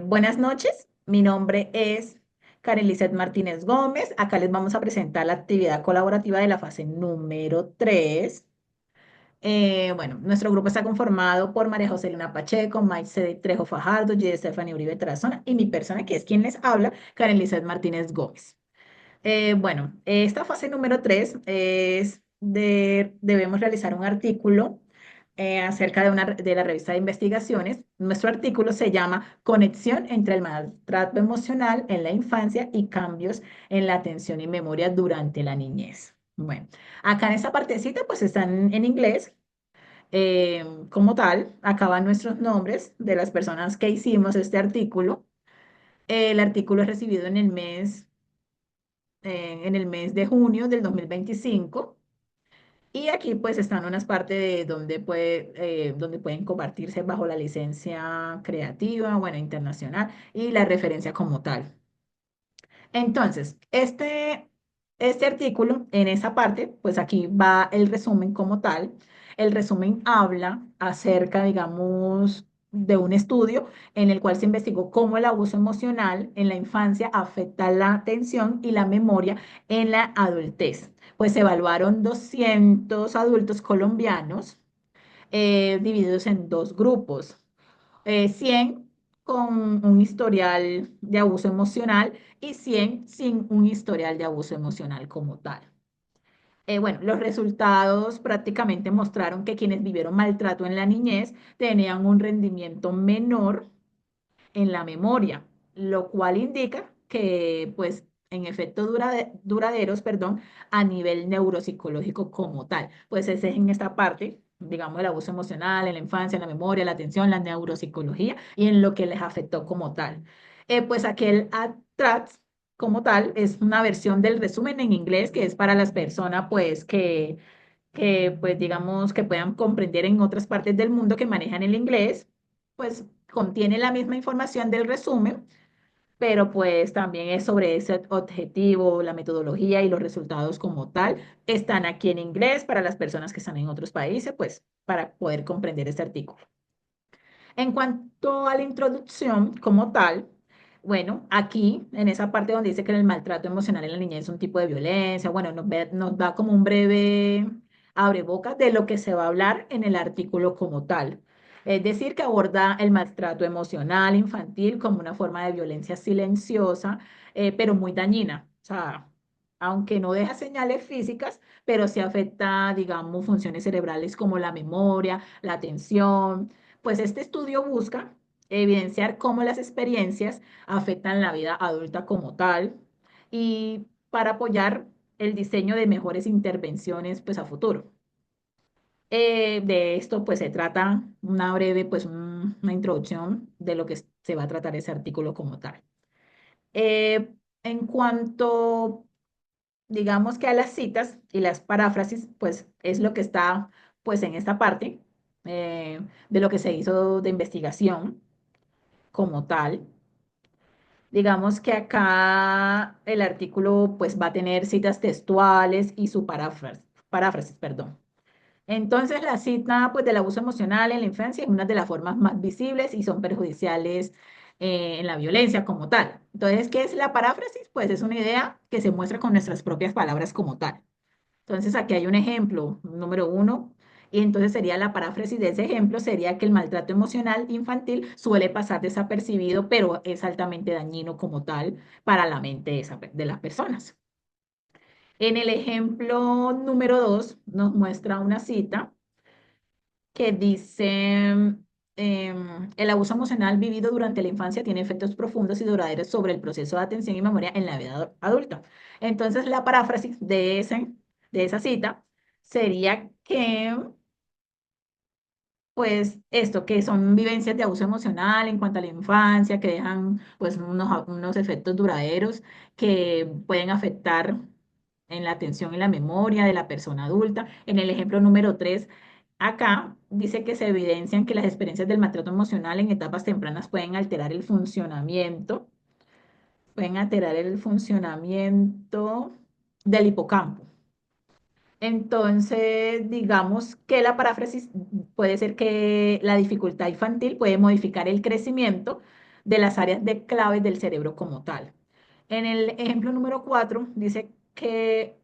Buenas noches, mi nombre es Karen Lizeth Martínez Gómez. Acá les vamos a presentar la actividad colaborativa de la fase número 3. Bueno, nuestro grupo está conformado por María José Lina Pacheco, Maite Trejo Fajardo, G. Stephanie Uribe Tarazona y mi persona, que es quien les habla, Karen Lizeth Martínez Gómez. Bueno, esta fase número 3 debemos realizar un artículo acerca de la revista de investigaciones. Nuestro artículo se llama Conexión entre el maltrato emocional en la infancia y cambios en la atención y memoria durante la niñez. Bueno, acá en esta partecita pues están en inglés como tal. Acá van nuestros nombres de las personas que hicimos este artículo. El artículo es recibido en el mes de junio del 2025. Y aquí pues están unas partes de donde pueden compartirse bajo la licencia creativa, bueno, internacional y la referencia como tal. Entonces, este artículo, en esa parte, pues aquí va el resumen como tal. El resumen habla acerca, digamos, de un estudio en el cual se investigó cómo el abuso emocional en la infancia afecta la atención y la memoria en la adultez. Pues se evaluaron 200 adultos colombianos divididos en dos grupos. 100 con un historial de abuso emocional y 100 sin un historial de abuso emocional como tal. Bueno, los resultados prácticamente mostraron que quienes vivieron maltrato en la niñez tenían un rendimiento menor en la memoria, lo cual indica que, pues, en efectos duraderos, perdón, a nivel neuropsicológico como tal. Pues ese es en esta parte, digamos, el abuso emocional, en la infancia, en la memoria, la atención, la neuropsicología y en lo que les afectó como tal. Pues aquel ATRATS como tal es una versión del resumen en inglés que es para las personas, pues, que pues digamos que puedan comprender en otras partes del mundo que manejan el inglés, pues contiene la misma información del resumen, pero pues también es sobre ese objetivo, la metodología y los resultados como tal. Están aquí en inglés para las personas que están en otros países, pues para poder comprender este artículo. En cuanto a la introducción como tal, bueno, aquí en esa parte donde dice que el maltrato emocional en la niñez es un tipo de violencia, bueno, nos da como un breve abrebocas de lo que se va a hablar en el artículo como tal. Es decir, que aborda el maltrato emocional infantil como una forma de violencia silenciosa, pero muy dañina. O sea, aunque no deja señales físicas, pero sí afecta, digamos, funciones cerebrales como la memoria, la atención. Pues este estudio busca evidenciar cómo las experiencias afectan la vida adulta como tal y para apoyar el diseño de mejores intervenciones pues a futuro. De esto pues se trata una breve pues una introducción de lo que se va a tratar ese artículo como tal. En cuanto digamos que a las citas y las paráfrasis pues es lo que está pues en esta parte de lo que se hizo de investigación como tal. Digamos que acá el artículo pues va a tener citas textuales y su paráfrasis, perdón. Entonces la cita pues del abuso emocional en la infancia es una de las formas más visibles y son perjudiciales en la violencia como tal. Entonces, ¿qué es la paráfrasis? Pues es una idea que se muestra con nuestras propias palabras como tal. Entonces, aquí hay un ejemplo, número uno, y entonces sería la paráfrasis de ese ejemplo, sería que el maltrato emocional infantil suele pasar desapercibido, pero es altamente dañino como tal para la mente de las personas. En el ejemplo número dos, nos muestra una cita que dice, el abuso emocional vivido durante la infancia tiene efectos profundos y duraderos sobre el proceso de atención y memoria en la vida adulta. Entonces, la paráfrasis de esa cita sería que, pues, esto, que son vivencias de abuso emocional en cuanto a la infancia, que dejan, pues, unos efectos duraderos que pueden afectar en la atención y la memoria de la persona adulta. En el ejemplo número 3, acá dice que se evidencian que las experiencias del maltrato emocional en etapas tempranas pueden alterar el funcionamiento del hipocampo. Entonces, digamos que la paráfrasis puede ser que la dificultad infantil puede modificar el crecimiento de las áreas de claves del cerebro como tal. En el ejemplo número 4 dice que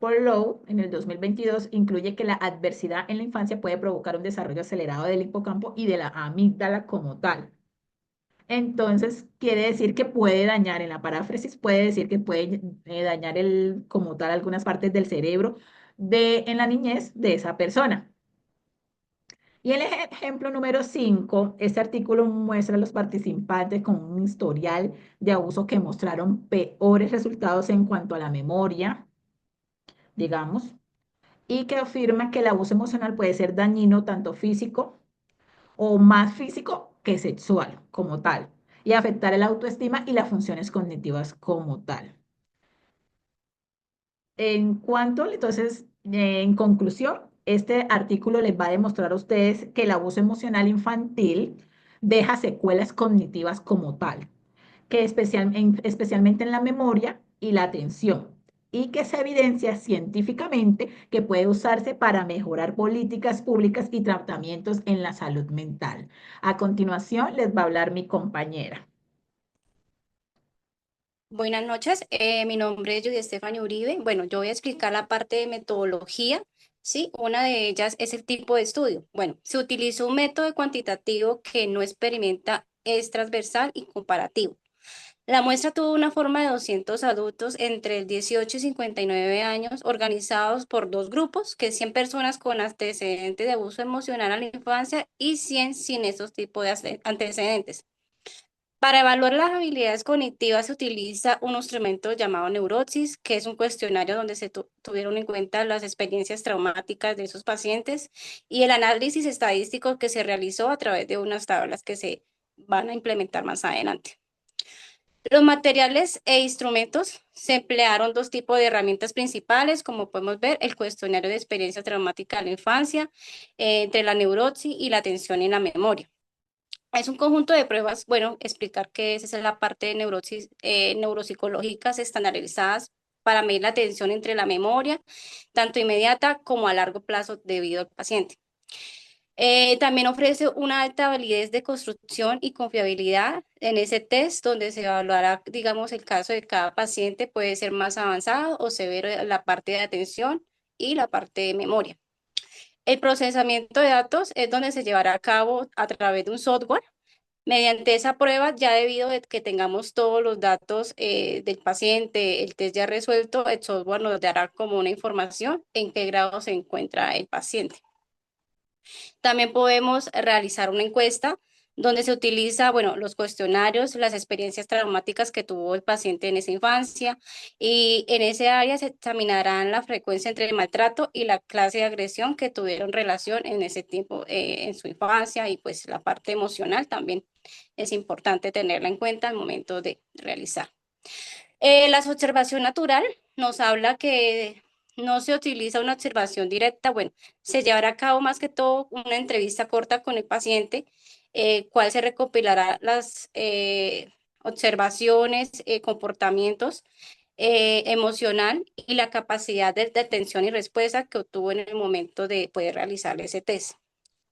Lowe en el 2022 incluye que la adversidad en la infancia puede provocar un desarrollo acelerado del hipocampo y de la amígdala como tal. Entonces, quiere decir que puede dañar, en la paráfrasis puede decir que puede dañar como tal algunas partes del cerebro en la niñez de esa persona. Y el ejemplo número 5, este artículo muestra a los participantes con un historial de abuso que mostraron peores resultados en cuanto a la memoria, digamos, y que afirma que el abuso emocional puede ser dañino tanto físico o más físico que sexual como tal, y afectar el autoestima y las funciones cognitivas como tal. Entonces, en conclusión, este artículo les va a demostrar a ustedes que el abuso emocional infantil deja secuelas cognitivas como tal, que especialmente en la memoria y la atención, y que se evidencia científicamente que puede usarse para mejorar políticas públicas y tratamientos en la salud mental. A continuación, les va a hablar mi compañera. Buenas noches, mi nombre es Judy Estefania Uribe. Bueno, yo voy a explicar la parte de metodología, ¿sí? Una de ellas es el tipo de estudio. Bueno, se utiliza un método cuantitativo que no experimenta, es transversal y comparativo. La muestra tuvo una forma de 200 adultos entre el 18 y 59 años, organizados por dos grupos, que es 100 personas con antecedentes de abuso emocional a la infancia y 100 sin esos tipos de antecedentes. Para evaluar las habilidades cognitivas se utiliza un instrumento llamado Neurotsis, que es un cuestionario donde se tuvieron en cuenta las experiencias traumáticas de esos pacientes y el análisis estadístico que se realizó a través de unas tablas que se van a implementar más adelante. Los materiales e instrumentos se emplearon dos tipos de herramientas principales, como podemos ver, el cuestionario de experiencia traumática de la infancia, entre la neurosis y la atención en la memoria. Es un conjunto de pruebas, bueno, explicar que esa es la parte de neurosis, neuropsicológicas estandarizadas para medir la tensión entre la memoria, tanto inmediata como a largo plazo debido al paciente. También ofrece una alta validez de construcción y confiabilidad en ese test, donde se evaluará, digamos, el caso de cada paciente, puede ser más avanzado o severo la parte de atención y la parte de memoria. El procesamiento de datos es donde se llevará a cabo a través de un software. Mediante esa prueba, ya debido a que tengamos todos los datos del paciente, el test ya resuelto, el software nos dará como una información en qué grado se encuentra el paciente. También podemos realizar una encuesta donde se utiliza, bueno, los cuestionarios, las experiencias traumáticas que tuvo el paciente en esa infancia y en ese área se examinarán la frecuencia entre el maltrato y la clase de agresión que tuvieron relación en ese tiempo en su infancia y pues la parte emocional también es importante tenerla en cuenta al momento de realizar. La observación natural nos habla que no se utiliza una observación directa, bueno, se llevará a cabo más que todo una entrevista corta con el paciente, cual se recopilará las observaciones, comportamientos emocional y la capacidad de atención y respuesta que obtuvo en el momento de poder realizar ese test.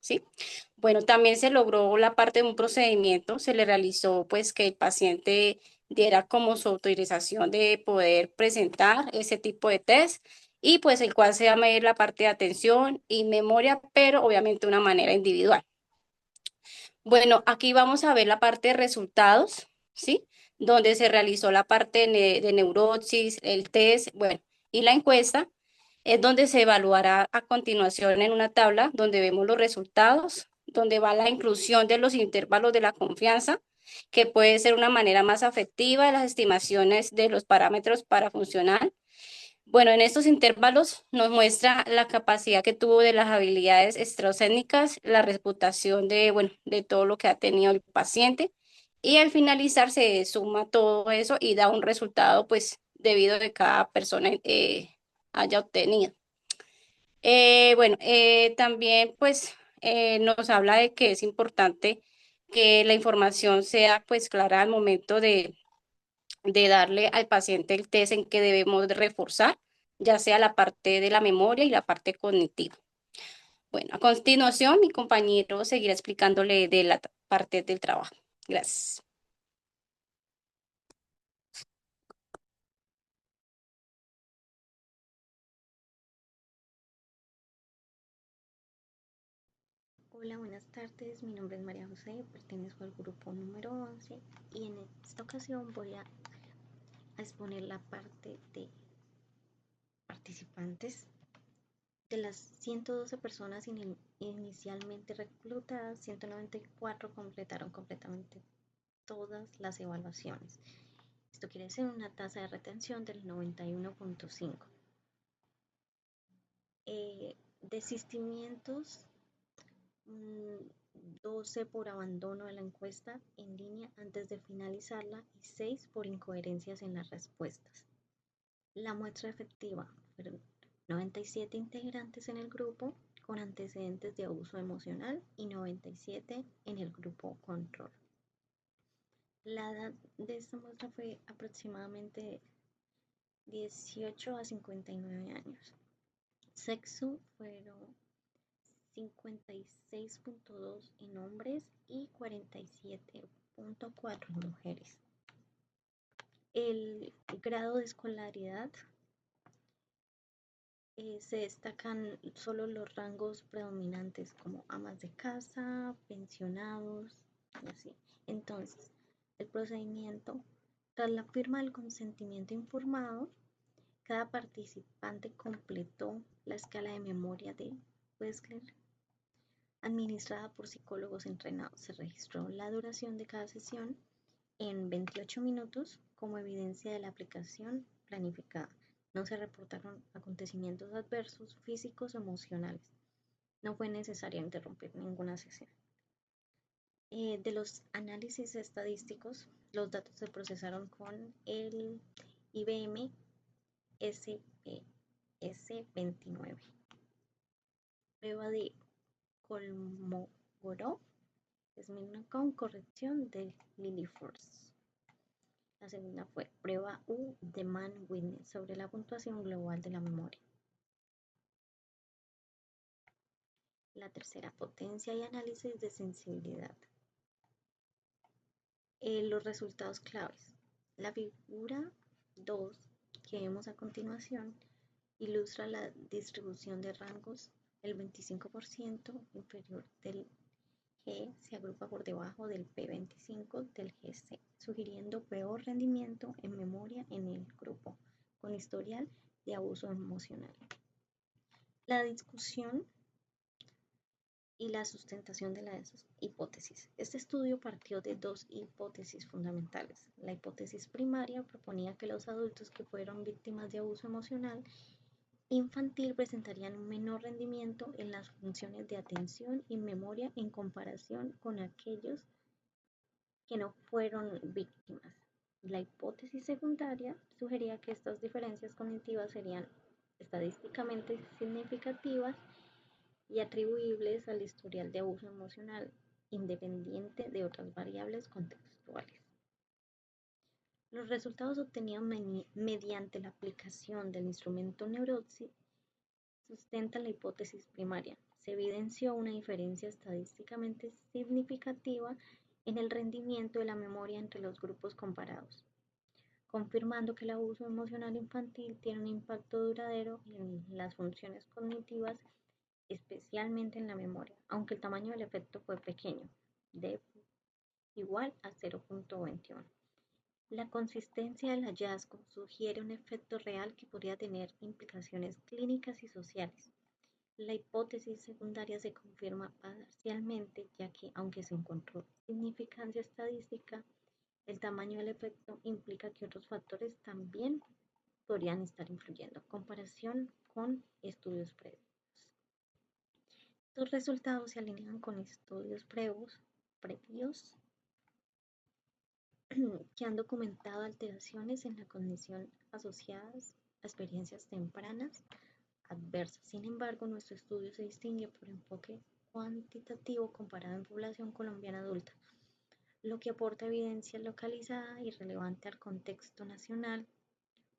¿Sí? Bueno, también se logró la parte de un procedimiento, se le realizó pues que el paciente diera como su autorización de poder presentar ese tipo de test y pues el cual se va a medir la parte de atención y memoria, pero obviamente de una manera individual. Bueno, aquí vamos a ver la parte de resultados, ¿sí? Donde se realizó la parte de neurosis, el test, bueno, y la encuesta es donde se evaluará a continuación en una tabla donde vemos los resultados, donde va la inclusión de los intervalos de la confianza, que puede ser una manera más afectiva de las estimaciones de los parámetros para funcionar. Bueno, en estos intervalos nos muestra la capacidad que tuvo de las habilidades extraescénicas, la reputación de, bueno, de todo lo que ha tenido el paciente y al finalizar se suma todo eso y da un resultado pues debido a que cada persona haya obtenido. También pues nos habla de que es importante que la información sea pues clara al momento de darle al paciente el test en que debemos de reforzar, ya sea la parte de la memoria y la parte cognitiva. Bueno, a continuación mi compañero seguirá explicándole de la parte del trabajo. Gracias. Hola, buenas tardes. Mi nombre es María José, pertenezco al grupo número 11 y en esta ocasión voy a exponer la parte de participantes. De las 112 personas inicialmente reclutadas, 194 completaron completamente todas las evaluaciones. Esto quiere decir una tasa de retención del 91.5. Desistimientos 12 por abandono de la encuesta en línea antes de finalizarla y 6 por incoherencias en las respuestas. La muestra efectiva fueron 97 integrantes en el grupo con antecedentes de abuso emocional y 97 en el grupo control. La edad de esta muestra fue aproximadamente 18 a 59 años. Sexo fueron 56.2 en hombres y 47.4 en mujeres. El grado de escolaridad se destacan solo los rangos predominantes como amas de casa, pensionados y así. Entonces, el procedimiento, tras la firma del consentimiento informado, cada participante completó la escala de memoria de Wechsler administrada por psicólogos entrenados. Se registró la duración de cada sesión en 28 minutos como evidencia de la aplicación planificada. No se reportaron acontecimientos adversos físicos o emocionales. No fue necesario interrumpir ninguna sesión. De los análisis estadísticos, los datos se procesaron con el IBM SPS29. Prueba de Kolmogorov es con corrección de Lilliefors. La segunda fue prueba U de Mann-Whitney sobre la puntuación global de la memoria. La tercera, potencia y análisis de sensibilidad. Los resultados claves. La figura 2 que vemos a continuación ilustra la distribución de rangos. El 25% inferior del G se agrupa por debajo del P25 del GC, sugiriendo peor rendimiento en memoria en el grupo con historial de abuso emocional. La discusión y la sustentación de las hipótesis. Este estudio partió de dos hipótesis fundamentales. La hipótesis primaria proponía que los adultos que fueron víctimas de abuso emocional infantil presentarían un menor rendimiento en las funciones de atención y memoria en comparación con aquellos que no fueron víctimas. La hipótesis secundaria sugería que estas diferencias cognitivas serían estadísticamente significativas y atribuibles al historial de abuso emocional, independiente de otras variables contextuales. Los resultados obtenidos mediante la aplicación del instrumento Neurotzi sustentan la hipótesis primaria. Se evidenció una diferencia estadísticamente significativa en el rendimiento de la memoria entre los grupos comparados, confirmando que el abuso emocional infantil tiene un impacto duradero en las funciones cognitivas, especialmente en la memoria, aunque el tamaño del efecto fue pequeño, de igual a 0.21. La consistencia del hallazgo sugiere un efecto real que podría tener implicaciones clínicas y sociales. La hipótesis secundaria se confirma parcialmente, ya que, aunque se encontró significancia estadística, el tamaño del efecto implica que otros factores también podrían estar influyendo. Comparación con estudios previos. Estos resultados se alinean con estudios previos que han documentado alteraciones en la cognición asociadas a experiencias tempranas adversas. Sin embargo, nuestro estudio se distingue por enfoque cuantitativo comparado en población colombiana adulta, lo que aporta evidencia localizada y relevante al contexto nacional,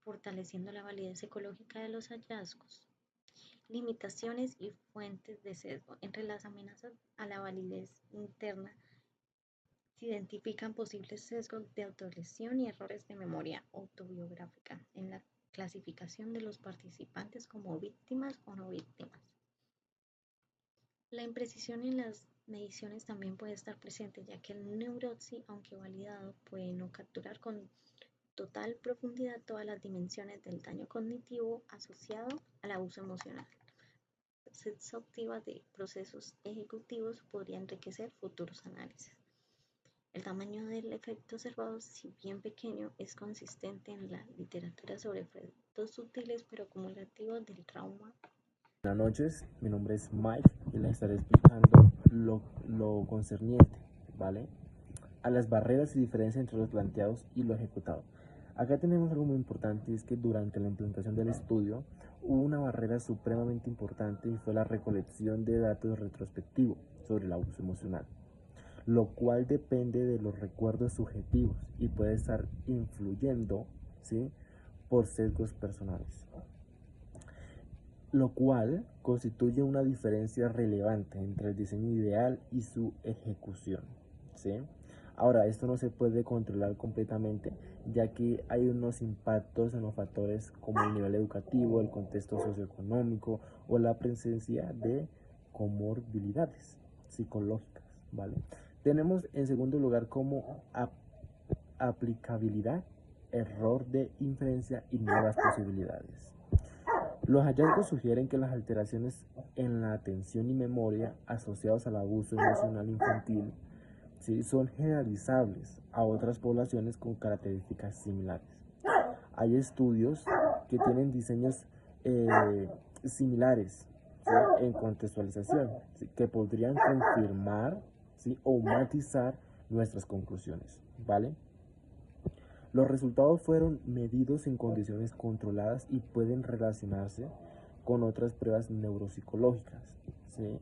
fortaleciendo la validez ecológica de los hallazgos. Limitaciones y fuentes de sesgo. Entre las amenazas a la validez interna se identifican posibles sesgos de autolesión y errores de memoria autobiográfica en la clasificación de los participantes como víctimas o no víctimas. La imprecisión en las mediciones también puede estar presente, ya que el Neurotsi, aunque validado, puede no capturar con total profundidad todas las dimensiones del daño cognitivo asociado al abuso emocional. Exhaustiva de procesos ejecutivos podría enriquecer futuros análisis. El tamaño del efecto observado, si bien pequeño, es consistente en la literatura sobre efectos sutiles pero acumulativos del trauma. Buenas noches, mi nombre es Mike y les estaré explicando lo concerniente, ¿vale? A las barreras y diferencias entre los planteados y lo ejecutado. Acá tenemos algo muy importante, y es que durante la implementación del estudio hubo una barrera supremamente importante y fue la recolección de datos retrospectivos sobre el abuso emocional, lo cual depende de los recuerdos subjetivos y puede estar influyendo, ¿sí?, por sesgos personales, lo cual constituye una diferencia relevante entre el diseño ideal y su ejecución, ¿sí? Ahora, esto no se puede controlar completamente, ya que hay unos impactos en los factores como el nivel educativo, el contexto socioeconómico o la presencia de comorbilidades psicológicas, ¿vale? Tenemos en segundo lugar como aplicabilidad, error de inferencia y nuevas posibilidades. Los hallazgos sugieren que las alteraciones en la atención y memoria asociados al abuso emocional infantil, ¿sí?, son generalizables a otras poblaciones con características similares. Hay estudios que tienen diseños similares, ¿sí?, en contextualización, ¿sí?, que podrían confirmar, ¿sí?, o matizar nuestras conclusiones, ¿vale? Los resultados fueron medidos en condiciones controladas y pueden relacionarse con otras pruebas neuropsicológicas, ¿sí?,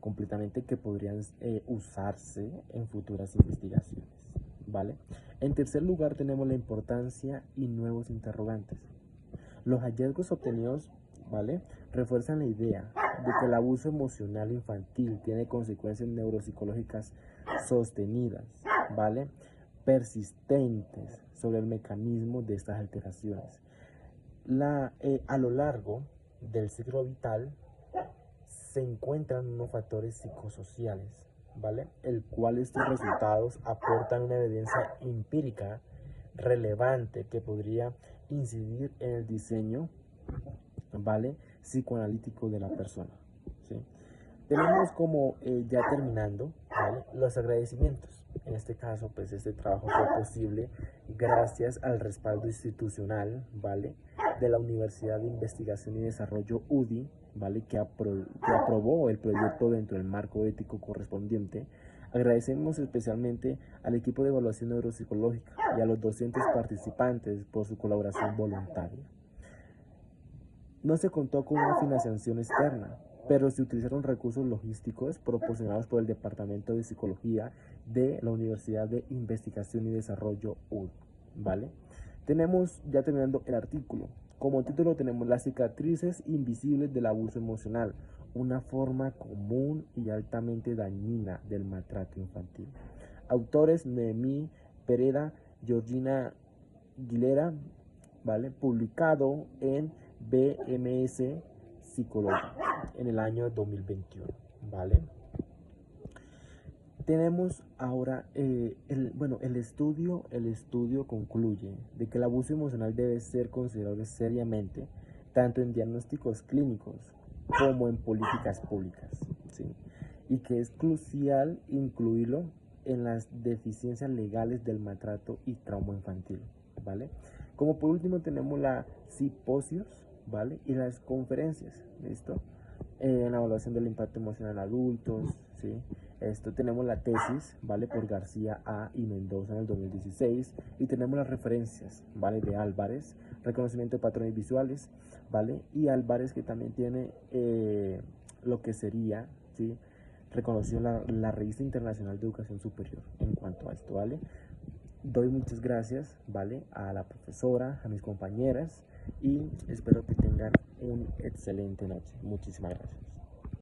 completamente, que podrían usarse en futuras investigaciones, ¿vale? En tercer lugar tenemos la importancia y nuevos interrogantes. Los hallazgos obtenidos, ¿vale?, refuerzan la idea de que el abuso emocional infantil tiene consecuencias neuropsicológicas sostenidas, ¿vale?, persistentes sobre el mecanismo de estas alteraciones. A lo largo del ciclo vital se encuentran unos factores psicosociales, ¿vale?, el cual estos resultados aportan una evidencia empírica relevante que podría incidir en el diseño, ¿vale?, psicoanalítico de la persona, ¿sí? Tenemos como, ya terminando, ¿vale?, los agradecimientos. En este caso, pues este trabajo fue posible gracias al respaldo institucional, ¿vale?, de la Universidad de Investigación y Desarrollo UDI, ¿vale?, que aprobó el proyecto dentro del marco ético correspondiente. Agradecemos especialmente al equipo de evaluación neuropsicológica y a los docentes participantes por su colaboración voluntaria. No se contó con una financiación externa, pero se utilizaron recursos logísticos proporcionados por el Departamento de Psicología de la Universidad de Investigación y Desarrollo UD, ¿vale? Tenemos, ya terminando el artículo, como título tenemos las cicatrices invisibles del abuso emocional, una forma común y altamente dañina del maltrato infantil. Autores: Noemí Pereda, Georgina Guilera, ¿vale?, publicado en BMS Psicología en el año 2021, ¿vale? Tenemos ahora, el estudio concluye de que el abuso emocional debe ser considerado seriamente, tanto en diagnósticos clínicos como en políticas públicas, ¿sí?, y que es crucial incluirlo en las deficiencias legales del maltrato y trauma infantil, ¿vale? Como por último tenemos la simposios, ¿vale?, y las conferencias, ¿listo? En la evaluación del impacto emocional en adultos, ¿sí? Esto tenemos la tesis, ¿vale?, por García A. y Mendoza en el 2016, y tenemos las referencias, ¿vale?, de Álvarez, reconocimiento de patrones visuales, ¿vale?, y Álvarez, que también tiene lo que sería, ¿sí?, reconoció la Revista Internacional de Educación Superior en cuanto a esto, ¿vale? Doy muchas gracias, ¿vale?, a la profesora, a mis compañeras, y espero que tengan una excelente noche. Muchísimas gracias.